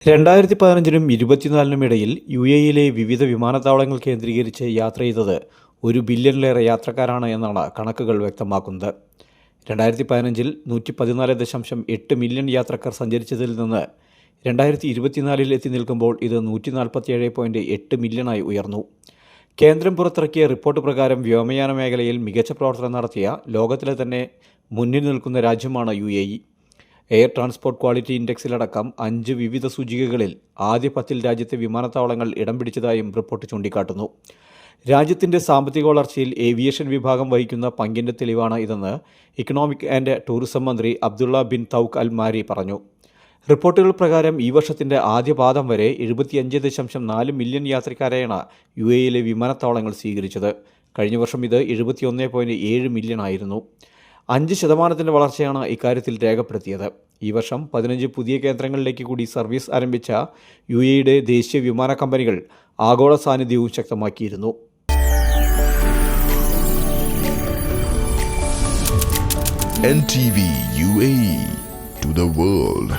2015-നും 24-നും ഇടയിൽ UAE-ലെ വിവിധ വിമാനത്താവളങ്ങൾ കേന്ദ്രീകരിച്ച് യാത്ര ചെയ്തത് 1 ബില്യണിലേറെ യാത്രക്കാരാണ് എന്നാണ് കണക്കുകൾ വ്യക്തമാക്കുന്നത്. 2015-ൽ 114.8 മില്യൺ യാത്രക്കാർ സഞ്ചരിച്ചതിൽ നിന്ന് 2024-ൽ എത്തി നിൽക്കുമ്പോൾ ഇത് 147.8 മില്യണായി ഉയർന്നു. കേന്ദ്രം പുറത്തിറക്കിയ റിപ്പോർട്ട് പ്രകാരം വ്യോമയാന മേഖലയിൽ മികച്ച പ്രവർത്തനം നടത്തിയ ലോകത്തിലെ തന്നെ മുന്നിൽ നിൽക്കുന്ന രാജ്യമാണ് UAE. എയർ ട്രാൻസ്പോർട്ട് ക്വാളിറ്റി ഇൻഡെക്സിലടക്കം 5 വിവിധ സൂചികകളിൽ ആദ്യ 10-ൽ രാജ്യത്തെ വിമാനത്താവളങ്ങൾ ഇടം പിടിച്ചതായും റിപ്പോർട്ട് ചൂണ്ടിക്കാട്ടുന്നു. രാജ്യത്തിൻ്റെ സാമ്പത്തിക വളർച്ചയിൽ ഏവിയേഷൻ വിഭാഗം വഹിക്കുന്ന പങ്കിൻ്റെ തെളിവാണ് ഇതെന്ന് ഇക്കണോമിക് ആൻഡ് ടൂറിസം മന്ത്രി അബ്ദുള്ള ബിൻ തൗക്ക് അൽ മാരി പറഞ്ഞു. റിപ്പോർട്ടുകൾ പ്രകാരം ഈ വർഷത്തിൻ്റെ ആദ്യ പാദം വരെ 75.4 മില്യൺ യാത്രക്കാരെയാണ് UAE-ലെ വിമാനത്താവളങ്ങൾ സ്വീകരിച്ചത്. കഴിഞ്ഞ വർഷം ഇത് 71.7 മില്യൺ ആയിരുന്നു. 5% വളർച്ചയാണ് ഇക്കാര്യത്തിൽ രേഖപ്പെടുത്തിയത്. ഈ വർഷം 15 പുതിയ കേന്ദ്രങ്ങളിലേക്ക് കൂടി സർവീസ് ആരംഭിച്ച UAE-യുടെ ദേശീയ വിമാന കമ്പനികൾ ആഗോള സാന്നിധ്യവും ശക്തമാക്കിയിരുന്നു. NTV UAE to the world.